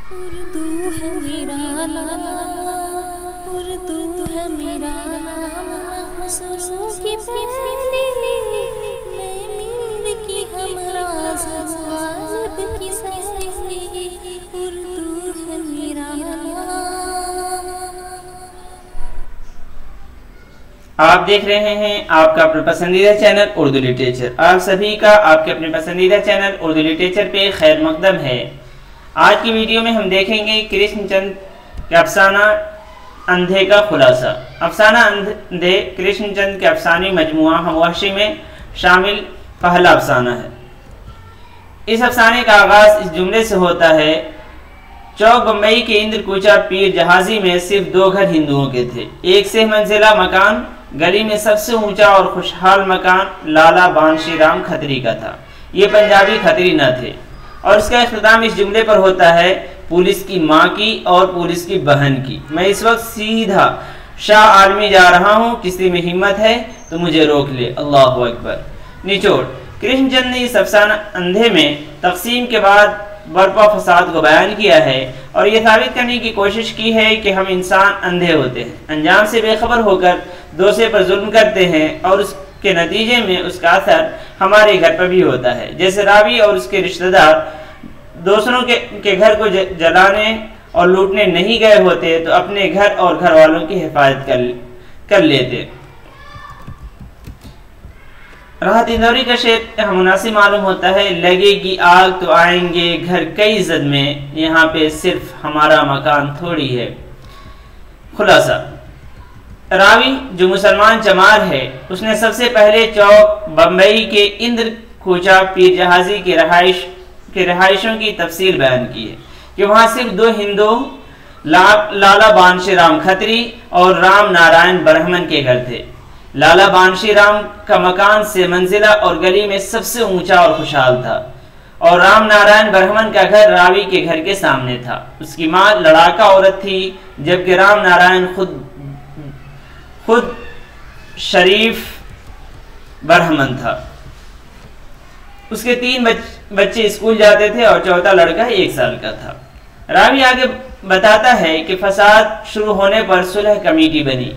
उर्दू है मेरा नाम, उर्दू है मेरा नाम, मसरूं की पहली, मैं मीर की हमराज़, गालिब की सहेली, उर्दू है मेरा नाम। आप देख रहे हैं आपका अपना पसंदीदा चैनल उर्दू लिटरेचर। आप सभी का आपके अपने पसंदीदा चैनल उर्दू लिटरेचर पे खैर मकदम है। आज की वीडियो में हम देखेंगे कृष्णचंद के अफसाना अंधे का खुलासा। अफसाना अंधे कृष्णचंद के अफसानी मजमुआ हमवहशी में शामिल पहला अफसाना है। इस अफसाने का आगाज इस जुमले से होता है, चौक बम्बई के इंद्रकूचा पीर जहाजी में सिर्फ 2 घर हिंदुओं के थे। एक से मंजिला मकान गली में सबसे ऊंचा और खुशहाल मकान लाला बांशी राम खत्री का था। ये पंजाबी खत्री न थे। और इसका इख्तिताम इस जुमले पर होता है, पुलिस की माँ की और पुलिस की बहन की। मैं इस वक्त सीधा शाह आलमी जा रहा हूँ, किसी में हिम्मत है तो मुझे रोक ले। अल्लाहु अकबर। निचोड़, कृष्णचंद ने इस अफसाना अंधे में तकसीम के बाद बर्पा फसाद को बयान किया है और ये साबित करने की कोशिश की है कि हम इंसान अंधे होते हैं, अंजाम से बेखबर होकर दूसरे पर जुल्म करते हैं और उसके नतीजे में उसका असर हमारे घर पर भी होता है। जैसे रावी और उसके रिश्तेदार दूसरों के घर को जलाने और लूटने नहीं गए होते तो अपने घर और घर वालों की हिफाजत कर लेते। राहत इंदौरी का शेर मुनासिब मालूम होता है, लगेगी आग तो आएंगे घर कई जद में, यहाँ पे सिर्फ हमारा मकान थोड़ी है। खुलासा, रावी जो मुसलमान चमार है उसने सबसे पहले चौक बम्बई के इंद्रकूचा पीर जहाजी के रहायशों की तफसील बयान की है कि वहाँ सिर्फ 2 हिंदू लाला बांशी राम खत्री और राम नारायण ब्राह्मण के घर थे। लाला बांशी राम का मकान से मंजिला और गली में सबसे ऊंचा और खुशहाल था और राम नारायण ब्राह्मण का घर रावी के घर के सामने था। उसकी माँ लड़ाका औरत थी, जबकि राम नारायण खुद शरीफ ब्राह्मण था। उसके 3 बच्चे स्कूल जाते थे और चौथा लड़का 1 साल का था। रावी आगे बताता है कि फसाद शुरू होने पर सुलह कमेटी बनी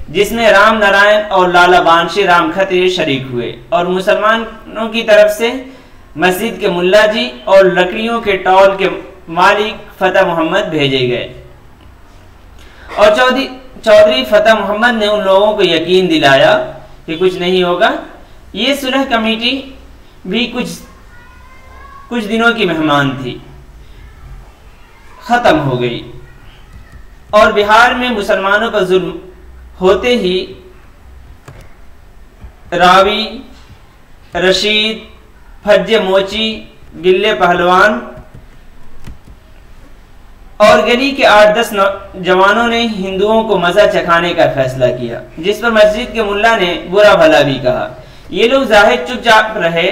जिसमें राम नारायण और लाला बांशी राम खत्री शरीक हुए और मुसलमानों की तरफ से मस्जिद के मुल्ला जी और लकड़ियों के टॉल के मालिक फतेह मोहम्मद भेजे गए और चौधरी फतेह मोहम्मद ने उन लोगों को यकीन दिलाया कि कुछ नहीं होगा। ये सुलह कमेटी भी कुछ दिनों की मेहमान थी, खत्म हो गई और बिहार में मुसलमानों पर जुल्म होते ही रावी, रशीद, फज्जे मोची, गिल्ले पहलवान और गली के 8-10 जवानों ने हिंदुओं को मजा चखाने का फैसला किया, जिस पर मस्जिद के मुल्ला ने बुरा भला भी कहा। ये लोग जाहिर चुपचाप रहे,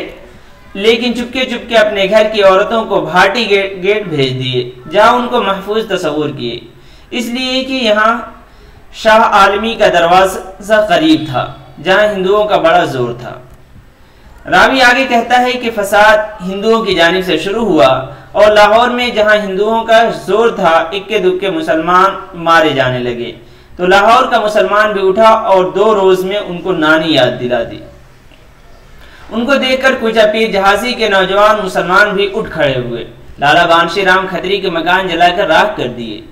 लेकिन चुपके चुपके अपने घर की औरतों को भाटी गेट भेज दिए, जहां उनको महफूज तस्वुर किए, इसलिए कि यहाँ शाह आलमी का दरवाजा करीब था जहां हिंदुओं का बड़ा जोर था। रावी आगे कहता है कि फसाद हिंदुओं की जानिब से शुरू हुआ और लाहौर में जहां हिंदुओं का जोर था, इक्के दुक्के मुसलमान मारे जाने लगे तो लाहौर का मुसलमान भी उठा और 2 रोज में उनको नानी याद दिला दी। उनको देखकर कूचा पीर जहाजी के नौजवान मुसलमान भी उठ खड़े हुए, लाला बांशी राम खत्री के मकान जलाकर राख कर दिए।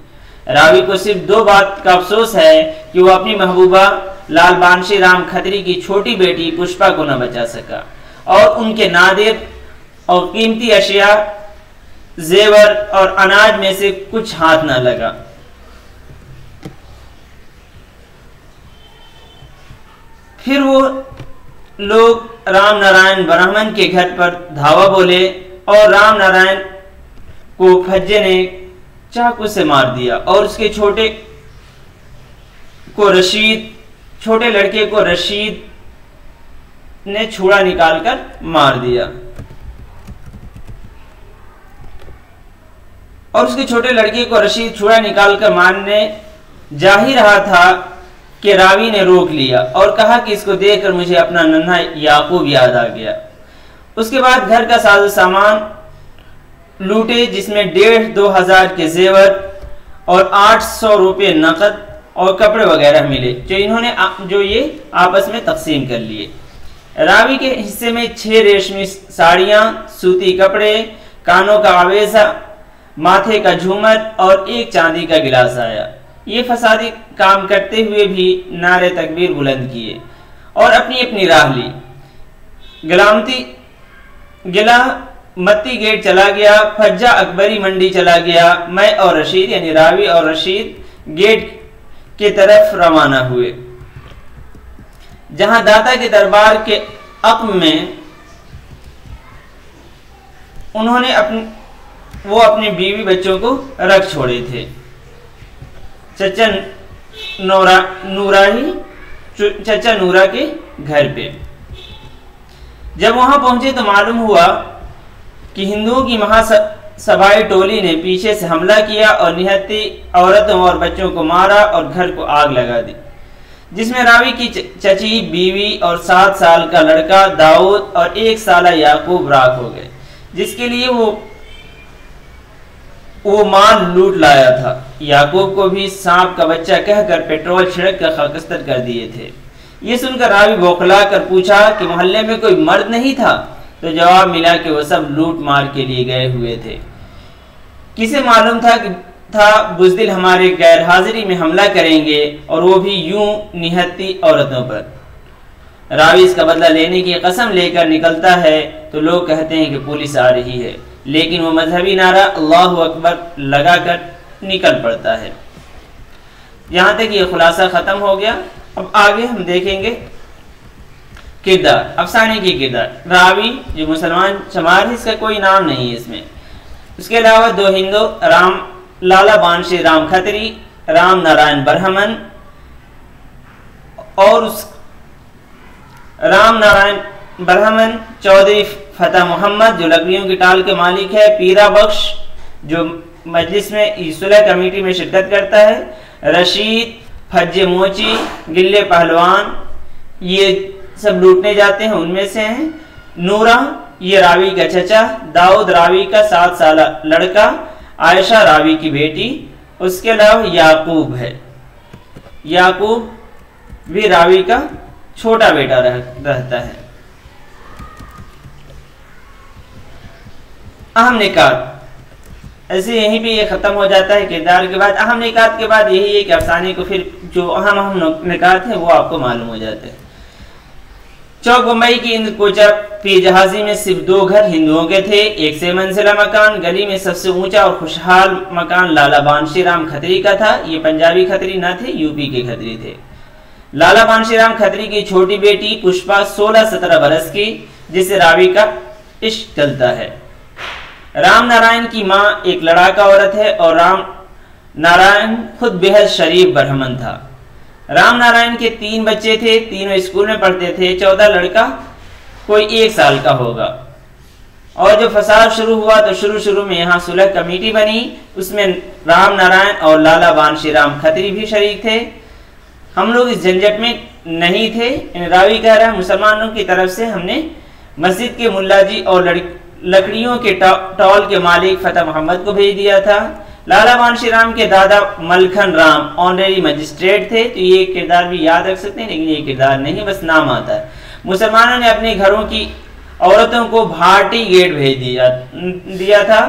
रावी को सिर्फ 2 बात का अफसोस है कि वो अपनी महबूबा लाल बांशी राम खत्री की छोटी बेटी पुष्पा को न बचा सका और उनके नादिर और कीमती अशिया, जेवर और अनाज में से कुछ हाथ न लगा। फिर वो लोग राम नारायण ब्राह्मण के घर पर धावा बोले और राम नारायण को फज्जे ने चाकू से मार दिया और उसके छोटे लड़के को रशीद ने छुरा निकालकर मार दिया और उसके छोटे लड़के को रशीद छुरा निकालकर मारने जा ही रहा था कि रावी ने रोक लिया और कहा कि इसको देखकर मुझे अपना नन्हा याकूब याद आ गया। उसके बाद घर का साजो सामान लूटे, जिसमें 1,500-2 हजार के जेवर और 800 रुपये नकद और कपड़े वगैरह मिले, जो ये आपस में तकसीम कर लिए। रावी के हिस्से में 6 रेशमी साड़ियां, सूती कपड़े, कानों का आवेजा, माथे का झूमर और 1 चांदी का गिलास आया। ये फसादी काम करते हुए भी नारे तकबीर बुलंद किए और अपनी अपनी राह ली। मत्ती गेट चला गया, फज्जा अकबरी मंडी चला गया। मैं और रशीद यानी रावी और रशीद गेट की तरफ रवाना हुए, जहां दाता के दरबार के अक़्म में उन्होंने अपने बीवी बच्चों को रख छोड़े थे। चचा नूरा के घर पे जब वहां पहुंचे तो मालूम हुआ कि हिंदुओं की महासभाई टोली ने पीछे से हमला किया और निहत्ती औरतों और बच्चों को मारा और घर को आग लगा दी, जिसमें रावी की चची, बीवी और 7 साल का लड़का दाऊद और 1 साला याकूब राख हो गए, जिसके लिए वो माल लूट लाया था। याकूब को भी सांप का बच्चा कहकर पेट्रोल छिड़क कर खाकस्तर कर दिए थे। ये सुनकर रावी बौखला कर पूछा कि मोहल्ले में कोई मर्द नहीं था, तो जवाब मिला कि वो सब लूट मार के लिए गए हुए थे। किसे मालूम था बुज़दिल हमारे गैर हाजिरी में हमला करेंगे, और वो भी यूं निहत्ती औरतों पर। रावी इसका बदला लेने की कसम लेकर निकलता है तो लोग कहते हैं कि पुलिस आ रही है, लेकिन वो मजहबी नारा अल्लाहु अकबर लगाकर निकल पड़ता है। यहाँ तक ये खुलासा खत्म हो गया। अब आगे हम देखेंगे किरदार, अफसाने की किरदार। रावी जो मुसलमान शमार है, इसका कोई नाम नहीं है इसमें। उसके अलावा 2 हिंदू, लाला बानशी राम खत्री, राम नारायण ब्रह्मन, और उस राम नारायण ब्रह्मन, चौधरी फतेह मोहम्मद जो लकड़ियों की टाल के मालिक है, पीरा बख्श जो मजलिस में सुलह कमेटी में शिरकत करता है, रशीद, फज्जे मोची, गिल्ले पहलवान, ये सब लूटने जाते हैं, उनमें से हैं। नूरा ये रावी का चचा, दाऊद रावी का 7 साल लड़का, आयशा रावी की बेटी। उसके अलावा याकूब है, याकूब भी रावी का छोटा बेटा रहता है। अहम निकात, ऐसे यहीं पे ये खत्म हो जाता है किरदार के बाद। अहम निकात के बाद यही है कि अफसाने को फिर जो अहम निकात है वो आपको मालूम हो जाते हैं। चौक बम्बई की इंद्र कोचा पीर जहाजी में सिर्फ 2 घर हिंदुओं के थे, एक 6 मंजिला मकान। गली में सबसे ऊंचा और खुशहाल मकान लाला बानशी राम खत्री का था। ये पंजाबी खत्री न थे, यूपी के खत्री थे। लाला बानशी राम खत्री की छोटी बेटी पुष्पा 16-17 बरस की, जिसे रावी का इश्क चलता है। राम नारायण की माँ एक लड़ाका औरत है और राम नारायण खुद बेहद शरीफ ब्राह्मण था। राम नारायण के 3 बच्चे थे, तीनों स्कूल में पढ़ते थे। 14 लड़का कोई 1 साल का होगा। और जो फसाद शुरू हुआ तो शुरू में यहाँ सुलह कमेटी बनी, उसमें राम नारायण और लाला बानशी राम खत्री भी शरीक थे। हम लोग इस झंझट में नहीं थे। रावी कह रहा है मुसलमानों की तरफ से हमने मस्जिद के मुल्लाजी और लकड़ियों के टॉल के मालिक फतेह मोहम्मद को भेज दिया था। लाला बानशी राम के दादा मलखन राम ऑनरेरी मजिस्ट्रेट थे। तो ये किरदार भी याद रख सकते हैं, लेकिन ये किरदार नहीं, बस नाम आता है। मुसलमानों ने अपने घरों की औरतों को भाटी गेट भेज दिया था।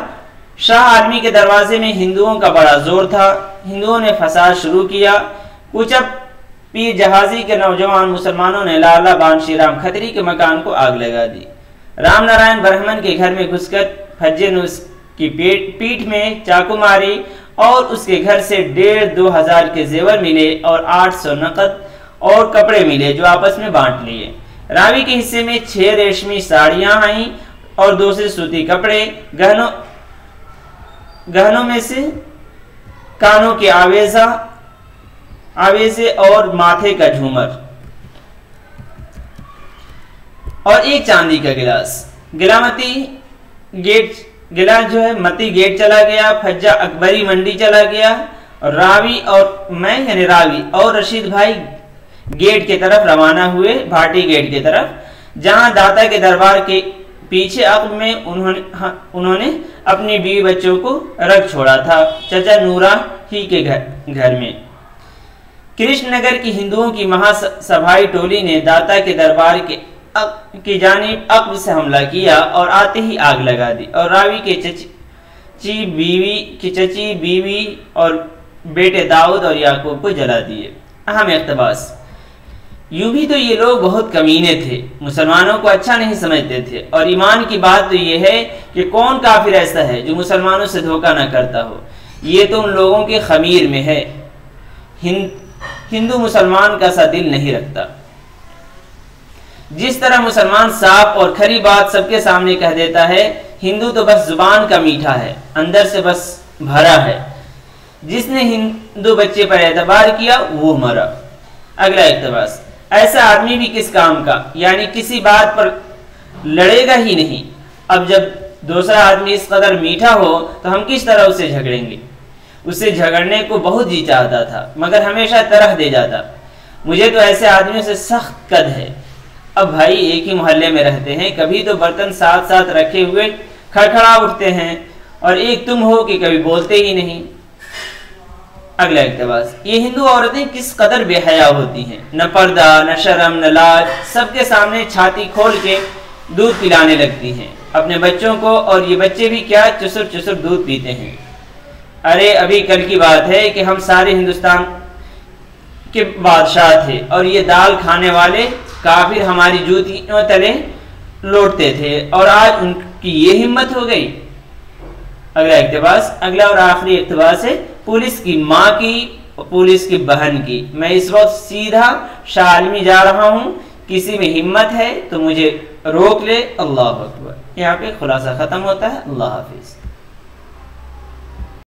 शाह आलमी के दरवाजे में हिंदुओं का बड़ा जोर था। हिंदुओं ने फसाद शुरू किया। कुछ पीर जहाजी के नौजवान मुसलमानों ने लाला बानशी राम खत्री के मकान को आग लगा दी। राम नारायण ब्राह्मण के घर में घुसकर फज्जे ने उसकी पीठ में चाकू मारी और उसके घर से 1,500-2 हजार के जेवर मिले और 800 नकद और कपड़े मिले, जो आपस में बांट लिए। रावी के हिस्से में 6 रेशमी साड़ियां आईं और 2 से सूती कपड़े। गहनों में से कानों के आवेजे और माथे का झूमर और 1 चांदी का गिलास। गिलास जो है मती गेट चला गया, फज्जा अकबरी मंडी चला गया, और रावी और मैं यानी रावी और रशीद भाई गेट की तरफ रवाना हुए, भाटी गेट की तरफ, जहां दाता के दरबार पीछे अक़ब में उन्होंने अपनी बीवी बच्चों को रख छोड़ा था, चचा नूरा ही के घर में। कृष्णनगर की हिंदुओं की महासभाई टोली ने दाता के दरबार की जानिब अक़ब से हमला किया और आते ही आग लगा दी और रावी के चची बीवी और बेटे दाऊद और याकूब को जला दिए। अहम इक़्तिबास, यूं भी तो ये लोग बहुत कमीने थे, मुसलमानों को अच्छा नहीं समझते थे। और ईमान की बात तो ये है कि कौन काफिर ऐसा है जो मुसलमानों से धोखा न करता हो। ये तो उन लोगों के खमीर में है। हिंदू मुसलमान का सा दिल नहीं रखता। जिस तरह मुसलमान साफ और खरी बात सबके सामने कह देता है, हिंदू तो बस जुबान का मीठा है, अंदर से बस भरा है। जिसने हिंदू बच्चे पर एतबार किया वो मरा। अगला इक़्तिबास, ऐसा आदमी भी किस काम का, यानी किसी बात पर लड़ेगा ही नहीं। अब जब दूसरा आदमी इस कदर मीठा हो तो हम किस तरह उससे झगड़ेंगे। उससे झगड़ने को बहुत जी चाहता था, मगर हमेशा तरह दे जाता। मुझे तो ऐसे आदमियों से सख्त कद है। अब भाई एक ही मोहल्ले में रहते हैं, कभी तो बर्तन साथ साथ रखे हुए खड़खड़ा उठते हैं और एक तुम हो कि कभी बोलते ही नहीं। अगला इक़्तिबास, ये हिंदू औरतें किस कदर बेहया होती हैं, न पर्दा न शर्म न लाज, सबके सामने छाती खोल के दूध पिलाने लगती हैं अपने बच्चों को, और ये बच्चे भी क्या चुसुर चुसुर दूध पीते हैं। अरे अभी कल की बात है कि हम सारे हिंदुस्तान के बादशाह थे और ये दाल खाने वाले काफिर हमारी जूतियों तले लौटते थे, और आज उनकी ये हिम्मत हो गई। अगला इक़्तिबास, अगला और आखिरी इक़्तिबास है पुलिस की माँ की और पुलिस की बहन की। मैं इस वक्त सीधा शाह आलमी जा रहा हूँ, किसी में हिम्मत है तो मुझे रोक ले। अल्लाह अकबर। यहाँ पे खुलासा खत्म होता है। अल्लाह हाफिज।